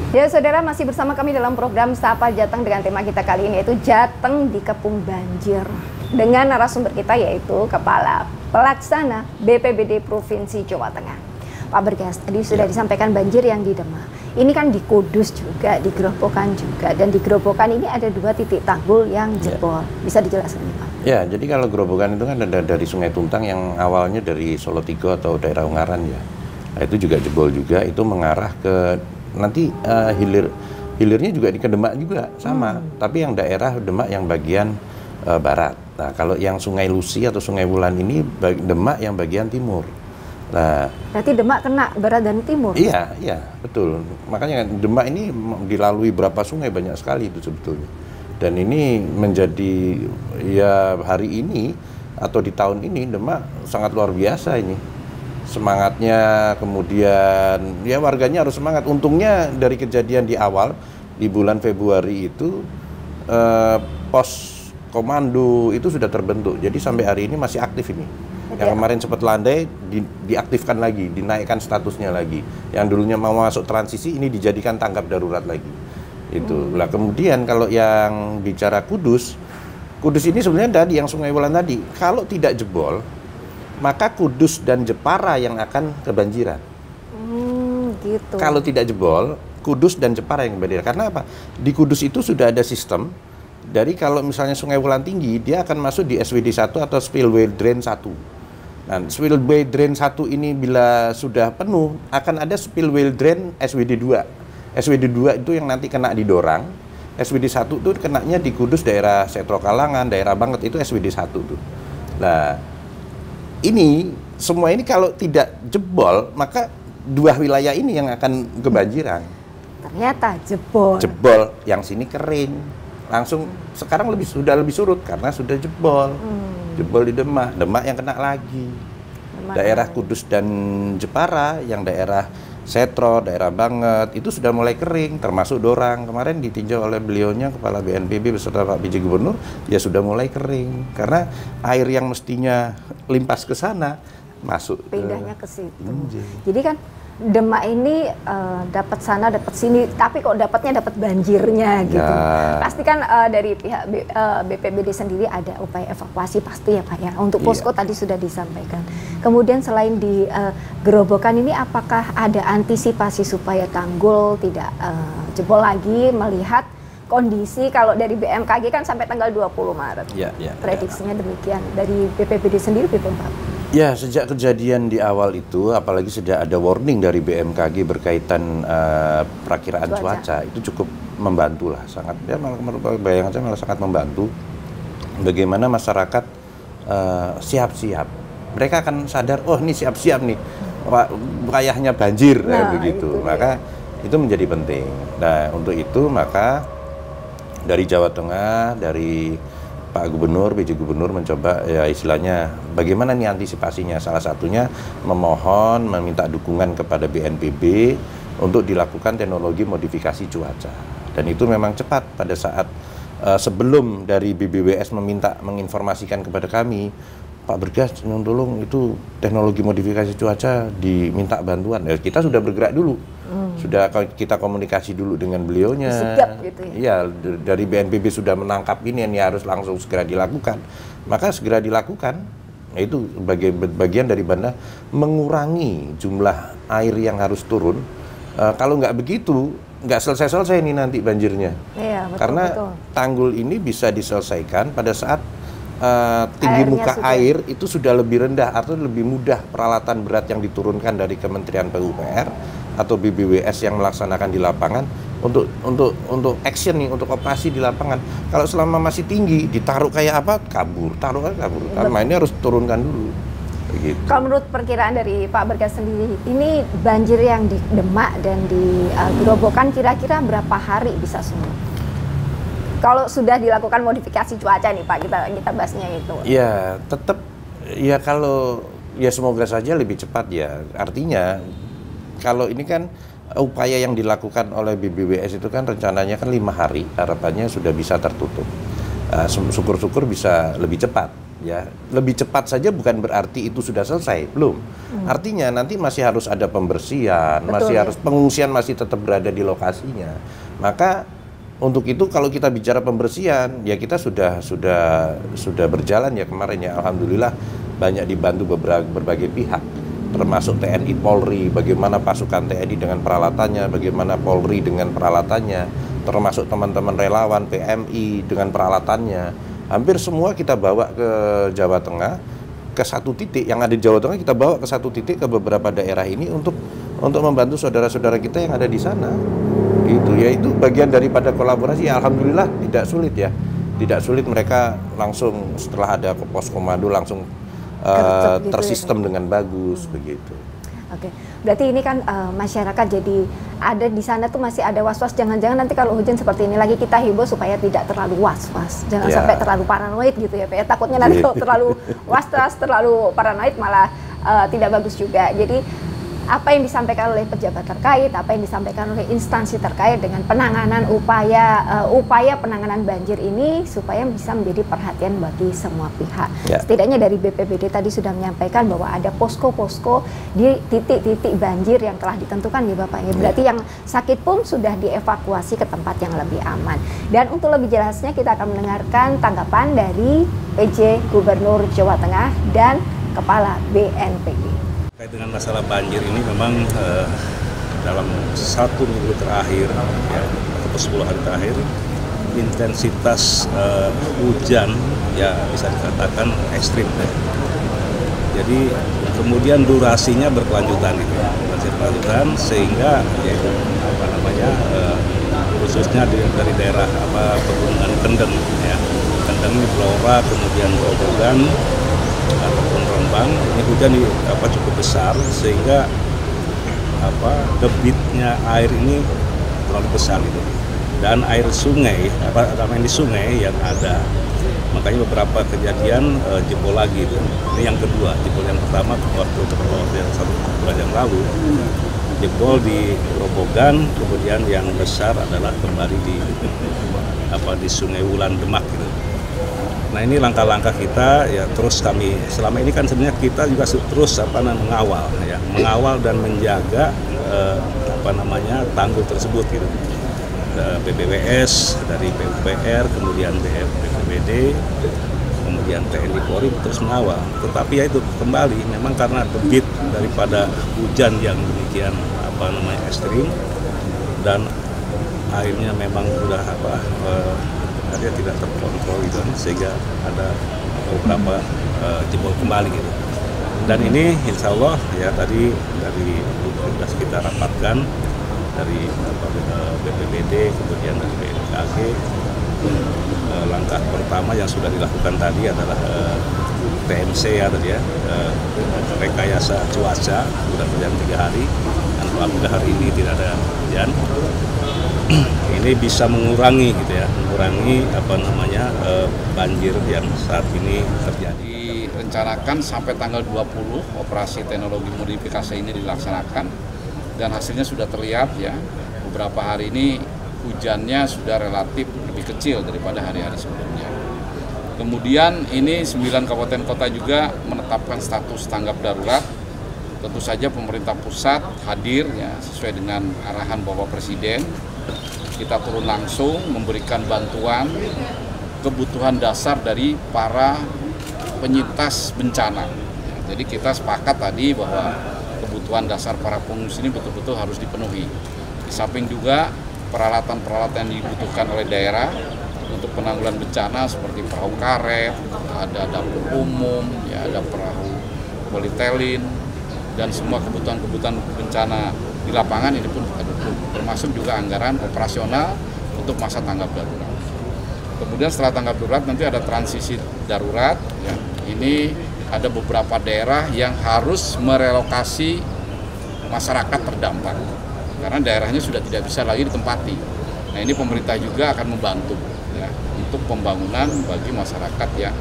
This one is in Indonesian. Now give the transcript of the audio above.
Ya saudara, masih bersama kami dalam program Sapa Jateng dengan tema kita kali ini yaitu Jateng dikepung banjir. Dengan narasumber kita yaitu Kepala Pelaksana BPBD Provinsi Jawa Tengah, Pak Bergas. Tadi sudah disampaikan banjir yang di Demak. Ini kan di Kudus juga, di Gerobokan juga, dan di Gerobokan ini ada 2 titik tanggul yang jebol. Bisa dijelaskan nih Pak? Ya, jadi kalau Gerobokan itu kan ada dari Sungai Tuntang yang awalnya dari Solo Tigo atau daerah Ungaran ya. Nah, itu juga jebol juga, itu mengarah ke nanti hilirnya juga di Demak juga sama, tapi yang daerah Demak yang bagian barat. Nah, kalau yang Sungai Lusi atau Sungai Wulan ini Demak yang bagian timur. Nah, berarti Demak kena barat dan timur? Iya, iya, betul. Makanya Demak ini dilalui berapa sungai, banyak sekali itu sebetulnya. Dan ini menjadi ya hari ini atau di tahun ini Demak sangat luar biasa ini. Semangatnya, kemudian ya warganya harus semangat. Untungnya dari kejadian di awal di bulan Februari itu pos komando itu sudah terbentuk. Jadi sampai hari ini masih aktif ini. Yang kemarin sempat landai diaktifkan lagi, dinaikkan statusnya lagi. Yang dulunya mau masuk transisi ini dijadikan tanggap darurat lagi. Itu. Lah kemudian kalau yang bicara Kudus ini sebenarnya tadi yang Sungai Wulan tadi, kalau tidak jebol maka Kudus dan Jepara yang akan kebanjiran. Gitu. Kalau tidak jebol, Kudus dan Jepara yang kebanjiran. Karena apa? Di Kudus itu sudah ada sistem dari kalau misalnya Sungai Wulan tinggi, dia akan masuk di SWD 1 atau Spillway Drain 1. Nah, Spillway Drain 1 ini bila sudah penuh, akan ada Spillway Drain SWD 2. SWD 2 itu yang nanti kena di Dorang. SWD 1 itu kenanya di Kudus, daerah Setro Kalangan, daerah Banget, itu SWD 1 tuh. Nah, ini semua ini kalau tidak jebol, maka 2 wilayah ini yang akan kebanjiran. Ternyata jebol. Jebol, yang sini kering. Langsung sekarang sudah lebih surut karena sudah jebol. Jebol di Demak yang kena lagi. Daerah Kudus dan Jepara, yang daerah Setro, daerah Banget, itu sudah mulai kering, termasuk Dorang. Kemarin ditinjau oleh beliaunya, Kepala BNPB beserta Pak PJ Gubernur, ya sudah mulai kering. Karena air yang mestinya limpas ke sana, masuk. Pindahnya ke situ. Jadi kan Demak ini dapat sana, dapat sini, tapi kok dapatnya dapat banjirnya gitu. Ya. Pasti kan dari pihak BPBD sendiri ada upaya evakuasi pasti ya Pak ya. Untuk posko tadi sudah disampaikan. Kemudian selain di Gerobokan ini, apakah ada antisipasi supaya tanggul tidak jebol lagi, melihat kondisi kalau dari BMKG kan sampai tanggal 20 Maret. Prediksinya demikian. Dari BPBD sendiri Pak? Ya, sejak kejadian di awal itu, apalagi sudah ada warning dari BMKG berkaitan perakiraan cuaca, itu cukup membantu lah, sangat, ya malah bayangan saya malah sangat membantu. Bagaimana masyarakat siap-siap, mereka akan sadar, oh ini siap-siap nih, wilayahnya banjir, begitu. Maka itu menjadi penting. Nah, untuk itu maka dari Jawa Tengah, dari Pak Gubernur, PJ Gubernur mencoba ya istilahnya bagaimana nih antisipasinya. Salah satunya meminta dukungan kepada BNPB untuk dilakukan teknologi modifikasi cuaca. Dan itu memang cepat pada saat sebelum dari BBWS menginformasikan kepada kami, Pak Bergas, tolong itu teknologi modifikasi cuaca diminta bantuan. Ya, kita sudah bergerak dulu. Sudah kita komunikasi dulu dengan beliaunya. Sigap gitu ya? Iya, dari BNPB sudah menangkap ini harus langsung segera dilakukan. Maka segera dilakukan. Nah, itu bagian dari banda mengurangi jumlah air yang harus turun. Kalau nggak begitu, nggak selesai-selesai ini nanti banjirnya. Iya, betul, karena tanggul ini bisa diselesaikan pada saat tinggi muka air itu sudah lebih rendah atau lebih mudah peralatan berat yang diturunkan dari Kementerian PUPR atau BBWS yang melaksanakan di lapangan untuk action nih, untuk operasi di lapangan. Kalau selama masih tinggi ditaruh kayak apa, kabur. Nah, ini harus turunkan dulu. Begitu. Kalau menurut perkiraan dari Pak Bergas sendiri, ini banjir yang di Demak dan di Gerobokan kira-kira berapa hari bisa surut? Kalau sudah dilakukan modifikasi cuaca nih Pak, kita bahasnya itu. Ya, tetap ya kalau ya semoga saja lebih cepat ya. Artinya kalau ini kan upaya yang dilakukan oleh BBWS itu kan rencananya kan 5 hari, harapannya sudah bisa tertutup. Syukur-syukur bisa lebih cepat. ya. Lebih cepat saja bukan berarti itu sudah selesai, belum. Artinya nanti masih harus ada pembersihan, masih harus pengungsian masih tetap berada di lokasinya. Maka untuk itu kalau kita bicara pembersihan, ya kita sudah berjalan ya kemarin ya, alhamdulillah banyak dibantu berbagai pihak, termasuk TNI Polri, bagaimana pasukan TNI dengan peralatannya, bagaimana Polri dengan peralatannya, termasuk teman-teman relawan PMI dengan peralatannya. Hampir semua kita bawa ke Jawa Tengah, ke satu titik yang ada di Jawa Tengah kita bawa ke satu titik ke beberapa daerah ini untuk membantu saudara-saudara kita yang ada di sana. Gitu ya, itu bagian daripada kolaborasi. Ya, alhamdulillah tidak sulit ya. Tidak sulit, mereka langsung setelah ada pos komando langsung tersistem dengan bagus begitu. Oke, berarti ini kan masyarakat jadi ada di sana tuh masih ada was-was, jangan-jangan nanti kalau hujan seperti ini lagi kita himbau supaya tidak terlalu was-was, jangan sampai terlalu paranoid gitu ya Pak. Takutnya nanti kalau terlalu was-was, terlalu paranoid malah tidak bagus juga. Jadi apa yang disampaikan oleh pejabat terkait, apa yang disampaikan oleh instansi terkait dengan penanganan upaya penanganan banjir ini supaya bisa menjadi perhatian bagi semua pihak. Setidaknya dari BPBD tadi sudah menyampaikan bahwa ada posko-posko di titik-titik banjir yang telah ditentukan ya Bapak. Berarti yang sakit pun sudah dievakuasi ke tempat yang lebih aman. Dan untuk lebih jelasnya kita akan mendengarkan tanggapan dari PJ Gubernur Jawa Tengah dan Kepala BNPB. Terkait dengan masalah banjir ini memang dalam 1 minggu terakhir ya, atau 10 hari terakhir intensitas hujan ya bisa dikatakan ekstrim ya. Jadi kemudian durasinya berkelanjutan sehingga yaitu khususnya dari daerah pegunungan Kendeng ya. Kendeng, Blora, kemudian Grobogan ataupun Rembang, ini hujan cukup besar sehingga debitnya air ini terlalu besar gitu. Dan air sungai di sungai yang ada, makanya beberapa kejadian jebol lagi itu. Ini yang kedua, jebol yang pertama waktu yang 1 bulan yang lalu jebol di Grobogan, kemudian yang besar adalah kembali di Sungai Wulan Demak gitu. Nah, ini langkah-langkah kita ya, terus kami selama ini kan sebenarnya kita juga terus mengawal dan menjaga tanggul tersebut gitu. BPWS dari PUPR, kemudian BPBD, kemudian TNI Polri terus mengawal. Tetapi ya itu kembali memang karena debit daripada hujan yang demikian ekstrim dan airnya memang sudah dia tidak terkontrol gitu, sehingga ada beberapa jebol kembali gitu. Dan ini insya Allah ya tadi dari tugas kita rapatkan dari BPBD kemudian dari BMKG, langkah pertama yang sudah dilakukan tadi adalah TMC ya tadi ya, rekayasa cuaca sudah berjalan 3 hari dan alhamdulillah hari ini tidak ada hujan. Ini bisa mengurangi gitu ya, banjir yang saat ini terjadi. Direncanakan sampai tanggal 20 operasi teknologi modifikasi ini dilaksanakan dan hasilnya sudah terlihat ya. Beberapa hari ini hujannya sudah relatif lebih kecil daripada hari-hari sebelumnya. Kemudian ini 9 kabupaten kota juga menetapkan status tanggap darurat. Tentu saja pemerintah pusat hadir ya sesuai dengan arahan Bapak Presiden. Kita turun langsung memberikan bantuan kebutuhan dasar dari para penyintas bencana. Jadi kita sepakat tadi bahwa kebutuhan dasar para pengungsi ini betul-betul harus dipenuhi. Di samping juga peralatan-peralatan yang dibutuhkan oleh daerah untuk penanggulangan bencana seperti perahu karet, ada dapur umum, ya ada perahu politelin, dan semua kebutuhan-kebutuhan bencana di lapangan ini pun termasuk juga anggaran operasional untuk masa tanggap darurat. Kemudian setelah tanggap darurat nanti ada transisi darurat. Ya. Ini ada beberapa daerah yang harus merelokasi masyarakat terdampak karena daerahnya sudah tidak bisa lagi ditempati. Nah ini pemerintah juga akan membantu ya, untuk pembangunan bagi masyarakat yang